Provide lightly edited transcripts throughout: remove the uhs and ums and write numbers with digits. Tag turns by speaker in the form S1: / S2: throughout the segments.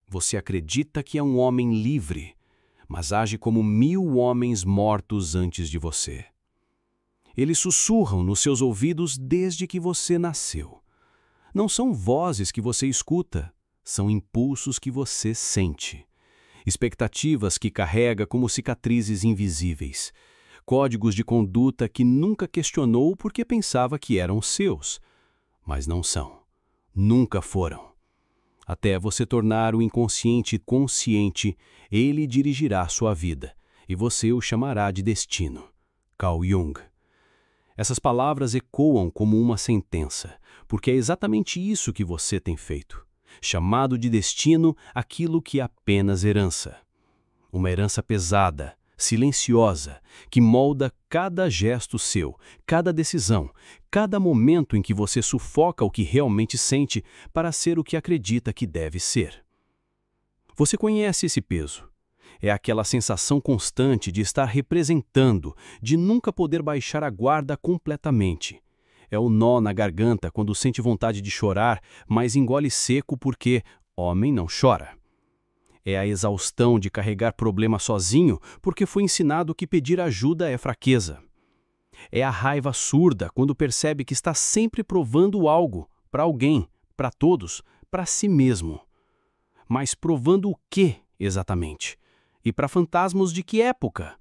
S1: Você acredita que é um homem livre, mas age como 1000 homens mortos antes de você. Eles sussurram nos seus ouvidos desde que você nasceu. Não são vozes que você escuta, são impulsos que você sente. Expectativas que carrega como cicatrizes invisíveis. Códigos de conduta que nunca questionou porque pensava que eram seus. Mas não são. Nunca foram. Até você tornar o inconsciente consciente, ele dirigirá sua vida, e você o chamará de destino. Carl Jung. Essas palavras ecoam como uma sentença, porque é exatamente isso que você tem feito. Chamado de destino aquilo que é apenas herança. Uma herança pesada, silenciosa, que molda cada gesto seu, cada decisão, cada momento em que você sufoca o que realmente sente para ser o que acredita que deve ser. Você conhece esse peso. É aquela sensação constante de estar representando, de nunca poder baixar a guarda completamente. É o nó na garganta quando sente vontade de chorar, mas engole seco porque homem não chora. É a exaustão de carregar problema sozinho porque foi ensinado que pedir ajuda é fraqueza. É a raiva surda quando percebe que está sempre provando algo, para alguém, para todos, para si mesmo. Mas provando o quê, exatamente? E para fantasmas de que época?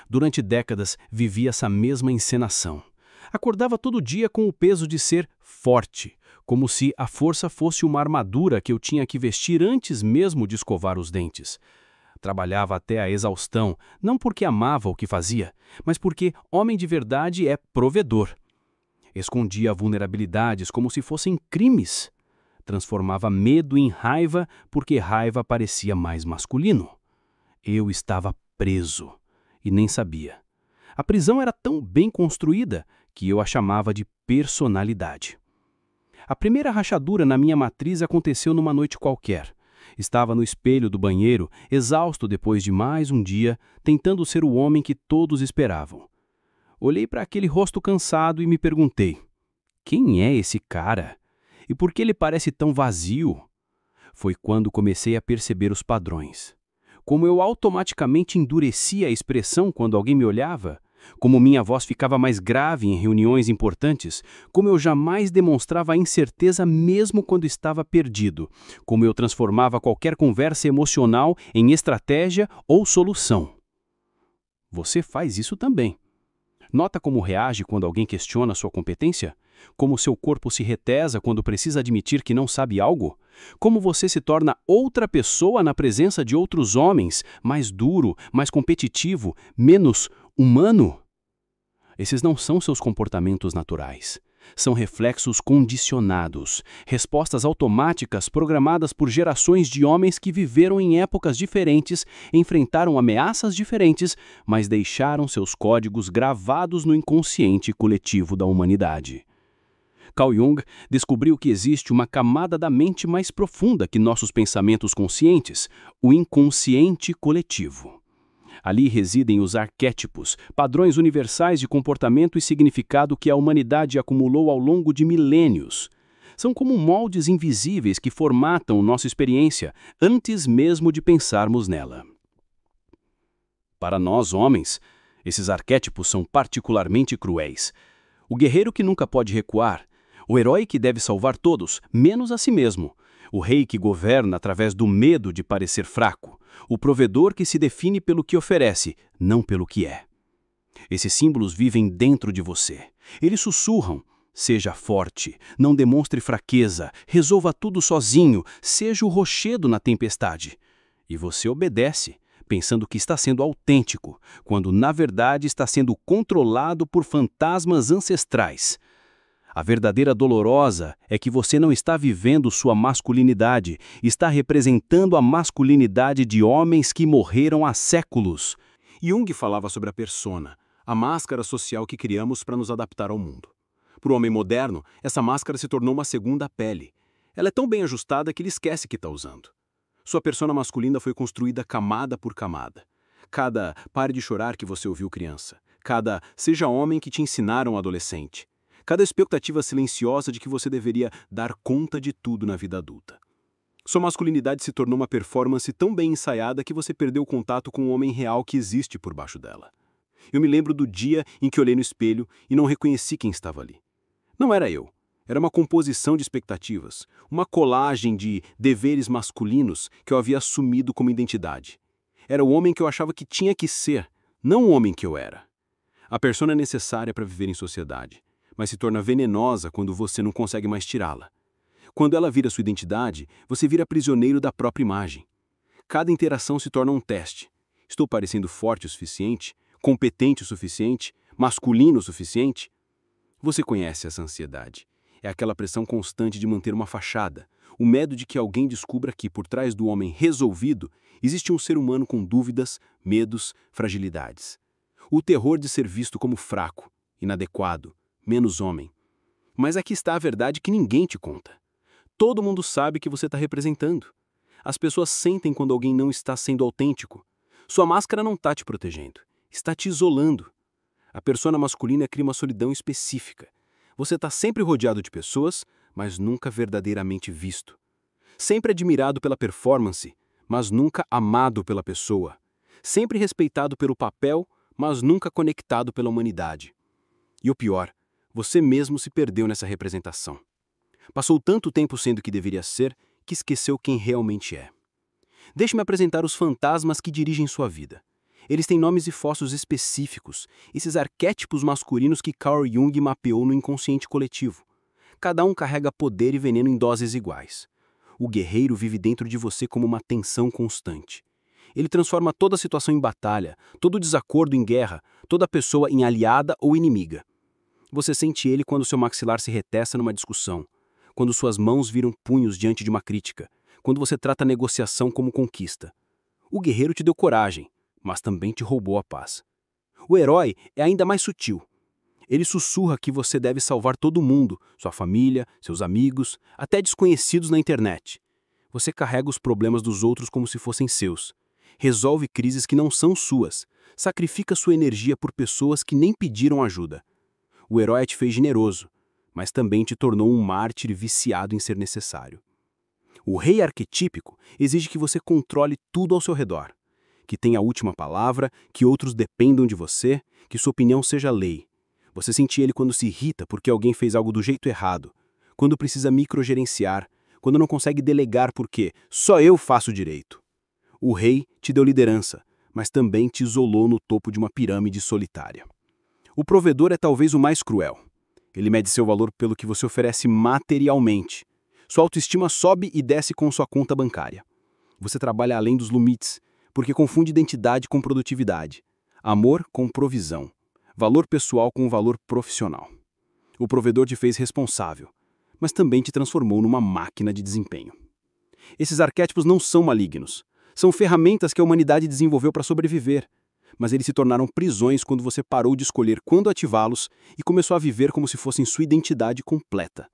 S1: Durante décadas vivi essa mesma encenação. Acordava todo dia com o peso de ser forte, como se a força fosse uma armadura que eu tinha que vestir antes mesmo de escovar os dentes. Trabalhava até a exaustão, não porque amava o que fazia, mas porque homem de verdade é provedor. Escondia vulnerabilidades como se fossem crimes. Transformava medo em raiva porque raiva parecia mais masculino. Eu estava preso e nem sabia. A prisão era tão bem construída que eu a chamava de personalidade. A primeira rachadura na minha matriz aconteceu numa noite qualquer. Estava no espelho do banheiro, exausto depois de mais um dia, tentando ser o homem que todos esperavam. Olhei para aquele rosto cansado e me perguntei: quem é esse cara? E por que ele parece tão vazio? Foi quando comecei a perceber os padrões. Como eu automaticamente endurecia a expressão quando alguém me olhava, como minha voz ficava mais grave em reuniões importantes, como eu jamais demonstrava a incerteza mesmo quando estava perdido, como eu transformava qualquer conversa emocional em estratégia ou solução. Você faz isso também. Nota como reage quando alguém questiona sua competência? Como seu corpo se retesa quando precisa admitir que não sabe algo? Como você se torna outra pessoa na presença de outros homens, mais duro, mais competitivo, menos humano? Esses não são seus comportamentos naturais. São reflexos condicionados, respostas automáticas programadas por gerações de homens que viveram em épocas diferentes, enfrentaram ameaças diferentes, mas deixaram seus códigos gravados no inconsciente coletivo da humanidade. Carl Jung descobriu que existe uma camada da mente mais profunda que nossos pensamentos conscientes, o inconsciente coletivo. Ali residem os arquétipos, padrões universais de comportamento e significado que a humanidade acumulou ao longo de milênios. São como moldes invisíveis que formatam nossa experiência antes mesmo de pensarmos nela. Para nós, homens, esses arquétipos são particularmente cruéis. O guerreiro que nunca pode recuar, o herói que deve salvar todos, menos a si mesmo, o rei que governa através do medo de parecer fraco, o provedor que se define pelo que oferece, não pelo que é. Esses símbolos vivem dentro de você. Eles sussurram: seja forte, não demonstre fraqueza, resolva tudo sozinho, seja o rochedo na tempestade. E você obedece, pensando que está sendo autêntico, quando na verdade está sendo controlado por fantasmas ancestrais. A verdadeira dolorosa é que você não está vivendo sua masculinidade, está representando a masculinidade de homens que morreram há séculos. Jung falava sobre a persona, a máscara social que criamos para nos adaptar ao mundo. Para o homem moderno, essa máscara se tornou uma segunda pele. Ela é tão bem ajustada que ele esquece que está usando. Sua persona masculina foi construída camada por camada. Cada pare de chorar que você ouviu criança. Cada seja homem que te ensinaram adolescente. Cada expectativa silenciosa de que você deveria dar conta de tudo na vida adulta. Sua masculinidade se tornou uma performance tão bem ensaiada que você perdeu o contato com o homem real que existe por baixo dela. Eu me lembro do dia em que olhei no espelho e não reconheci quem estava ali. Não era eu. Era uma composição de expectativas, uma colagem de deveres masculinos que eu havia assumido como identidade. Era o homem que eu achava que tinha que ser, não o homem que eu era. A persona é necessária para viver em sociedade, mas se torna venenosa quando você não consegue mais tirá-la. Quando ela vira sua identidade, você vira prisioneiro da própria imagem. Cada interação se torna um teste. Estou parecendo forte o suficiente? Competente o suficiente? Masculino o suficiente? Você conhece essa ansiedade. É aquela pressão constante de manter uma fachada, o medo de que alguém descubra que, por trás do homem resolvido, existe um ser humano com dúvidas, medos, fragilidades. O terror de ser visto como fraco, inadequado, menos homem. Mas aqui está a verdade que ninguém te conta. Todo mundo sabe que você está representando. As pessoas sentem quando alguém não está sendo autêntico. Sua máscara não está te protegendo, está te isolando. A persona masculina cria uma solidão específica. Você está sempre rodeado de pessoas, mas nunca verdadeiramente visto. Sempre admirado pela performance, mas nunca amado pela pessoa. Sempre respeitado pelo papel, mas nunca conectado pela humanidade. E o pior, você mesmo se perdeu nessa representação. Passou tanto tempo sendo o que deveria ser, que esqueceu quem realmente é. Deixe-me apresentar os fantasmas que dirigem sua vida. Eles têm nomes e fossos específicos, esses arquétipos masculinos que Carl Jung mapeou no inconsciente coletivo. Cada um carrega poder e veneno em doses iguais. O guerreiro vive dentro de você como uma tensão constante. Ele transforma toda situação em batalha, todo desacordo em guerra, toda pessoa em aliada ou inimiga. Você sente ele quando seu maxilar se retessa numa discussão, quando suas mãos viram punhos diante de uma crítica, quando você trata a negociação como conquista. O guerreiro te deu coragem, mas também te roubou a paz. O herói é ainda mais sutil. Ele sussurra que você deve salvar todo mundo, sua família, seus amigos, até desconhecidos na internet. Você carrega os problemas dos outros como se fossem seus. Resolve crises que não são suas. Sacrifica sua energia por pessoas que nem pediram ajuda. O herói te fez generoso, mas também te tornou um mártir viciado em ser necessário. O rei arquetípico exige que você controle tudo ao seu redor, que tenha a última palavra, que outros dependam de você, que sua opinião seja lei. Você sente ele quando se irrita porque alguém fez algo do jeito errado, quando precisa microgerenciar, quando não consegue delegar porque só eu faço direito. O rei te deu liderança, mas também te isolou no topo de uma pirâmide solitária. O provedor é talvez o mais cruel. Ele mede seu valor pelo que você oferece materialmente. Sua autoestima sobe e desce com sua conta bancária. Você trabalha além dos limites, porque confunde identidade com produtividade, amor com provisão, valor pessoal com valor profissional. O provedor te fez responsável, mas também te transformou numa máquina de desempenho. Esses arquétipos não são malignos, são ferramentas que a humanidade desenvolveu para sobreviver, mas eles se tornaram prisões quando você parou de escolher quando ativá-los e começou a viver como se fossem sua identidade completa.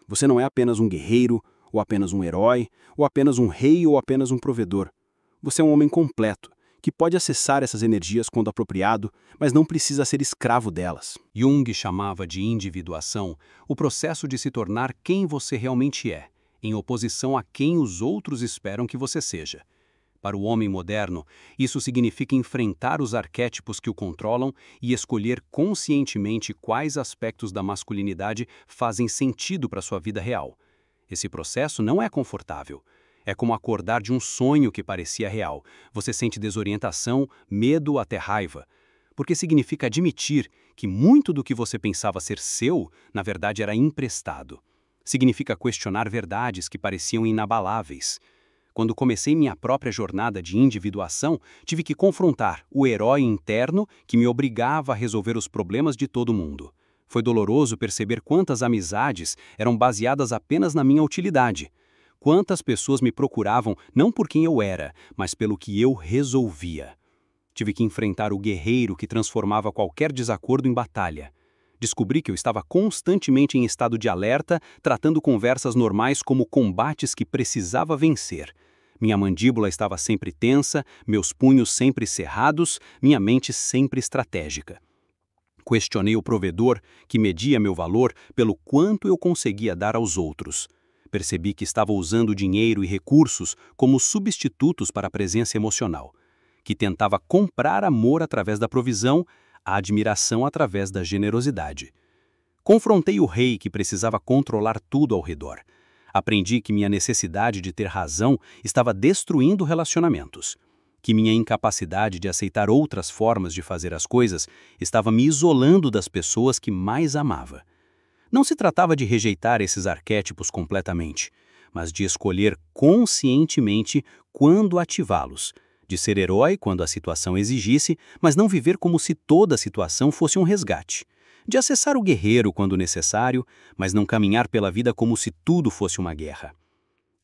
S1: Você não é apenas um guerreiro, ou apenas um herói, ou apenas um rei ou apenas um provedor. Você é um homem completo, que pode acessar essas energias quando apropriado, mas não precisa ser escravo delas. Jung chamava de individuação o processo de se tornar quem você realmente é, em oposição a quem os outros esperam que você seja. Para o homem moderno, isso significa enfrentar os arquétipos que o controlam e escolher conscientemente quais aspectos da masculinidade fazem sentido para sua vida real. Esse processo não é confortável. É como acordar de um sonho que parecia real. Você sente desorientação, medo, até raiva. Porque significa admitir que muito do que você pensava ser seu, na verdade era emprestado. Significa questionar verdades que pareciam inabaláveis. Quando comecei minha própria jornada de individuação, tive que confrontar o herói interno que me obrigava a resolver os problemas de todo mundo. Foi doloroso perceber quantas amizades eram baseadas apenas na minha utilidade. Quantas pessoas me procuravam não por quem eu era, mas pelo que eu resolvia. Tive que enfrentar o guerreiro que transformava qualquer desacordo em batalha. Descobri que eu estava constantemente em estado de alerta, tratando conversas normais como combates que precisava vencer. Minha mandíbula estava sempre tensa, meus punhos sempre cerrados, minha mente sempre estratégica. Questionei o provedor, que media meu valor pelo quanto eu conseguia dar aos outros. Percebi que estava usando dinheiro e recursos como substitutos para a presença emocional, que tentava comprar amor através da provisão, a admiração através da generosidade. Confrontei o rei que precisava controlar tudo ao redor. Aprendi que minha necessidade de ter razão estava destruindo relacionamentos, que minha incapacidade de aceitar outras formas de fazer as coisas estava me isolando das pessoas que mais amava. Não se tratava de rejeitar esses arquétipos completamente, mas de escolher conscientemente quando ativá-los, de ser herói quando a situação exigisse, mas não viver como se toda a situação fosse um resgate, de acessar o guerreiro quando necessário, mas não caminhar pela vida como se tudo fosse uma guerra.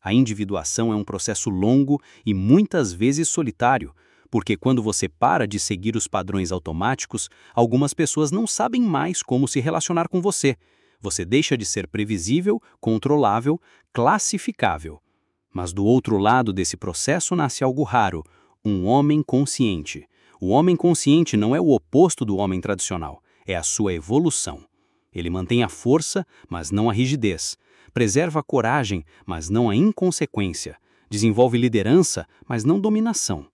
S1: A individuação é um processo longo e muitas vezes solitário, porque quando você para de seguir os padrões automáticos, algumas pessoas não sabem mais como se relacionar com você. Você deixa de ser previsível, controlável, classificável. Mas do outro lado desse processo nasce algo raro, um homem consciente. O homem consciente não é o oposto do homem tradicional, é a sua evolução. Ele mantém a força, mas não a rigidez. Preserva a coragem, mas não a inconsequência. Desenvolve liderança, mas não dominação.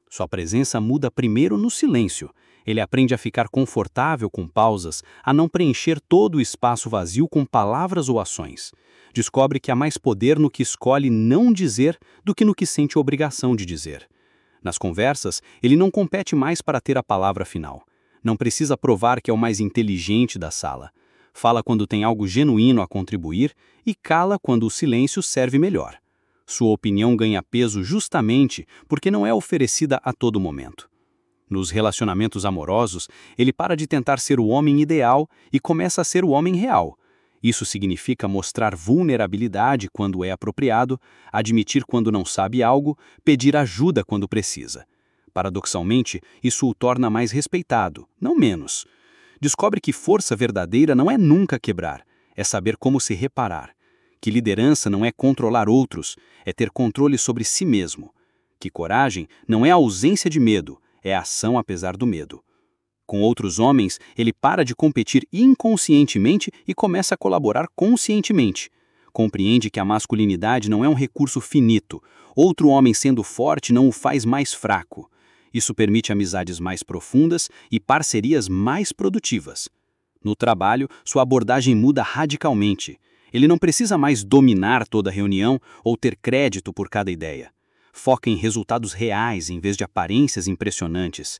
S1: Sua presença muda primeiro no silêncio. Ele aprende a ficar confortável com pausas, a não preencher todo o espaço vazio com palavras ou ações. Descobre que há mais poder no que escolhe não dizer do que no que sente obrigação de dizer. Nas conversas, ele não compete mais para ter a palavra final. Não precisa provar que é o mais inteligente da sala. Fala quando tem algo genuíno a contribuir e cala quando o silêncio serve melhor. Sua opinião ganha peso justamente porque não é oferecida a todo momento. Nos relacionamentos amorosos, ele para de tentar ser o homem ideal e começa a ser o homem real. Isso significa mostrar vulnerabilidade quando é apropriado, admitir quando não sabe algo, pedir ajuda quando precisa. Paradoxalmente, isso o torna mais respeitado, não menos. Descobre que força verdadeira não é nunca quebrar, é saber como se reparar. Que liderança não é controlar outros, é ter controle sobre si mesmo. Que coragem não é a ausência de medo, é a ação apesar do medo. Com outros homens, ele para de competir inconscientemente e começa a colaborar conscientemente. Compreende que a masculinidade não é um recurso finito. Outro homem sendo forte não o faz mais fraco. Isso permite amizades mais profundas e parcerias mais produtivas. No trabalho, sua abordagem muda radicalmente. Ele não precisa mais dominar toda a reunião ou ter crédito por cada ideia. Foca em resultados reais em vez de aparências impressionantes.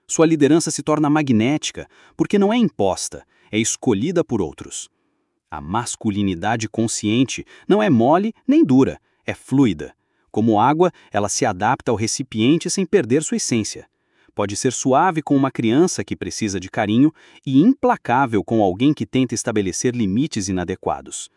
S1: Sua liderança se torna magnética, porque não é imposta, é escolhida por outros. A masculinidade consciente não é mole nem dura, é fluida. Como água, ela se adapta ao recipiente sem perder sua essência. Pode ser suave com uma criança que precisa de carinho e implacável com alguém que tenta estabelecer limites inadequados.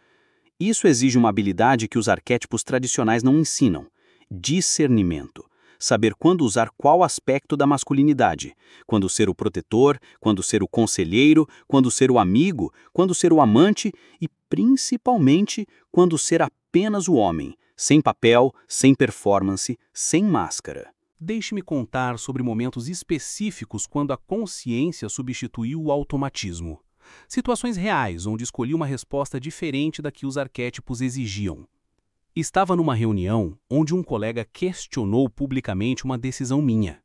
S1: Isso exige uma habilidade que os arquétipos tradicionais não ensinam: discernimento. Saber quando usar qual aspecto da masculinidade. Quando ser o protetor, quando ser o conselheiro, quando ser o amigo, quando ser o amante e, principalmente, quando ser apenas o homem, sem papel, sem performance, sem máscara.
S2: Deixe-me contar sobre momentos específicos quando a consciência substituiu o automatismo. Situações reais onde escolhi uma resposta diferente da que os arquétipos exigiam. Estava numa reunião onde um colega questionou publicamente uma decisão minha.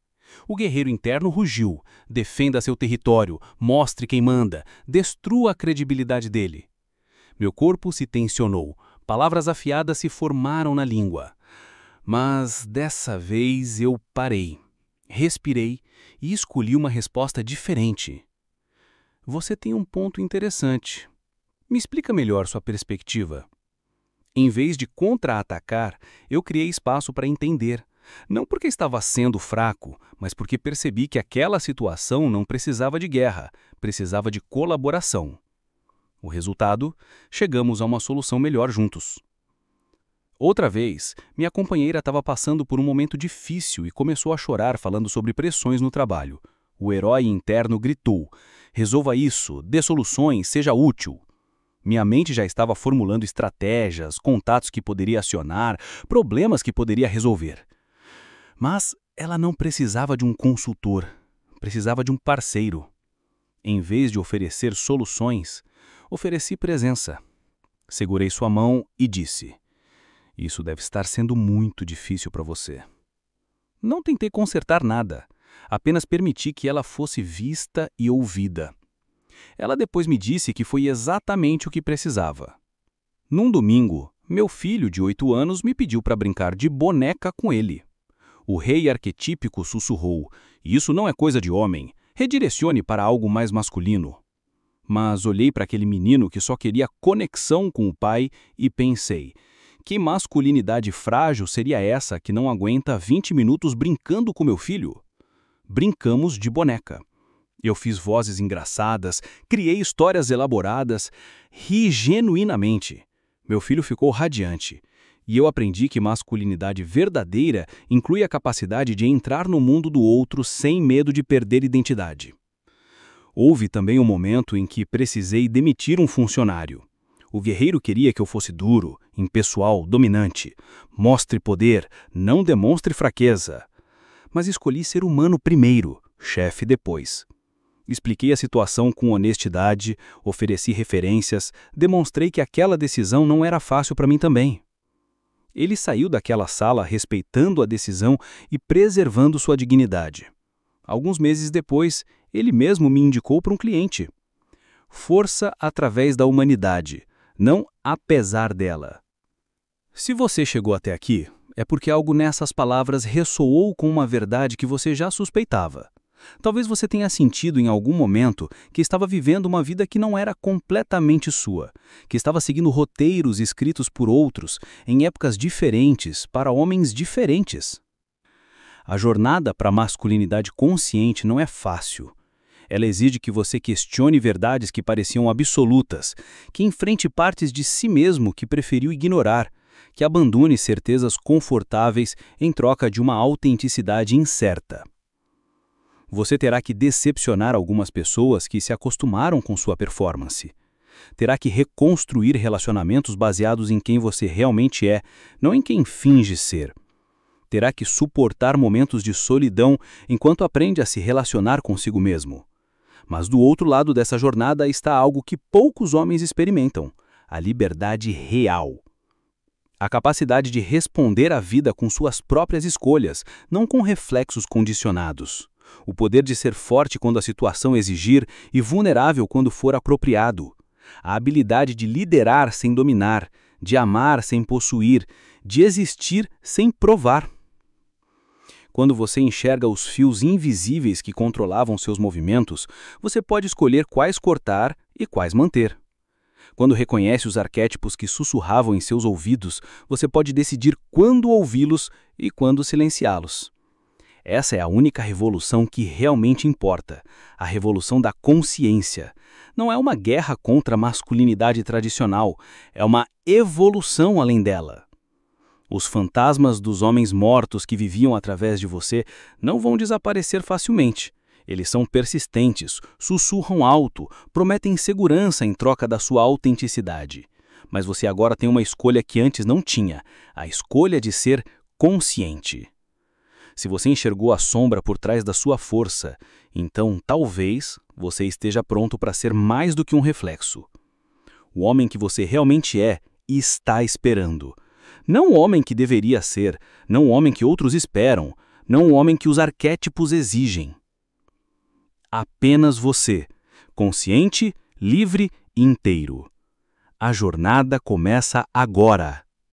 S2: O guerreiro interno rugiu: defenda seu território, mostre quem manda, destrua a credibilidade dele. Meu corpo se tensionou, palavras afiadas se formaram na língua. Mas dessa vez eu parei, respirei e escolhi uma resposta diferente. Você tem um ponto interessante. Me explica melhor sua perspectiva. Em vez de contra-atacar, eu criei espaço para entender. Não porque estava sendo fraco, mas porque percebi que aquela situação não precisava de guerra, precisava de colaboração. O resultado? Chegamos a uma solução melhor juntos. Outra vez, minha companheira estava passando por um momento difícil e começou a chorar falando sobre pressões no trabalho. O herói interno gritou: resolva isso, dê soluções, seja útil. Minha mente já estava formulando estratégias, contatos que poderia acionar, problemas que poderia resolver. Mas ela não precisava de um consultor, precisava de um parceiro. Em vez de oferecer soluções, ofereci presença. Segurei sua mão e disse: "Isso deve estar sendo muito difícil para você." Não tentei consertar nada, apenas permiti que ela fosse vista e ouvida. Ela depois me disse que foi exatamente o que precisava. Num domingo, meu filho de 8 anos me pediu para brincar de boneca com ele. O rei arquetípico sussurrou: "Isso não é coisa de homem. Redirecione para algo mais masculino." Mas olhei para aquele menino que só queria conexão com o pai e pensei: que masculinidade frágil seria essa que não aguenta 20 minutos brincando com meu filho? Brincamos de boneca. Eu fiz vozes engraçadas, criei histórias elaboradas, ri genuinamente. Meu filho ficou radiante. E eu aprendi que masculinidade verdadeira inclui a capacidade de entrar no mundo do outro sem medo de perder identidade. Houve também um momento em que precisei demitir um funcionário. O guerreiro queria que eu fosse duro, impessoal, dominante. Mostre poder, não demonstre fraqueza. Mas escolhi ser humano primeiro, chefe depois. Expliquei a situação com honestidade, ofereci referências, demonstrei que aquela decisão não era fácil para mim também. Ele saiu daquela sala respeitando a decisão e preservando sua dignidade. Alguns meses depois, ele mesmo me indicou para um cliente. Força através da humanidade, não apesar dela. Se você chegou até aqui, é porque algo nessas palavras ressoou com uma verdade que você já suspeitava. Talvez você tenha sentido em algum momento que estava vivendo uma vida que não era completamente sua, que estava seguindo roteiros escritos por outros, em épocas diferentes, para homens diferentes. A jornada para a masculinidade consciente não é fácil. Ela exige que você questione verdades que pareciam absolutas, que enfrente partes de si mesmo que preferiu ignorar, que abandone certezas confortáveis em troca de uma autenticidade incerta. Você terá que decepcionar algumas pessoas que se acostumaram com sua performance. Terá que reconstruir relacionamentos baseados em quem você realmente é, não em quem finge ser. Terá que suportar momentos de solidão enquanto aprende a se relacionar consigo mesmo. Mas do outro lado dessa jornada está algo que poucos homens experimentam: a liberdade real. A capacidade de responder à vida com suas próprias escolhas, não com reflexos condicionados. O poder de ser forte quando a situação exigir e vulnerável quando for apropriado. A habilidade de liderar sem dominar, de amar sem possuir, de existir sem provar. Quando você enxerga os fios invisíveis que controlavam seus movimentos, você pode escolher quais cortar e quais manter. Quando reconhece os arquétipos que sussurravam em seus ouvidos, você pode decidir quando ouvi-los e quando silenciá-los. Essa é a única revolução que realmente importa, a revolução da consciência. Não é uma guerra contra a masculinidade tradicional, é uma evolução além dela. Os fantasmas dos homens mortos que viviam através de você não vão desaparecer facilmente. Eles são persistentes, sussurram alto, prometem segurança em troca da sua autenticidade. Mas você agora tem uma escolha que antes não tinha, a escolha de ser consciente. Se você enxergou a sombra por trás da sua força, então talvez você esteja pronto para ser mais do que um reflexo. O homem que você realmente é está esperando. Não o homem que deveria ser, não o homem que outros esperam, não o homem que os arquétipos exigem. Apenas você, consciente, livre e inteiro. A jornada começa agora.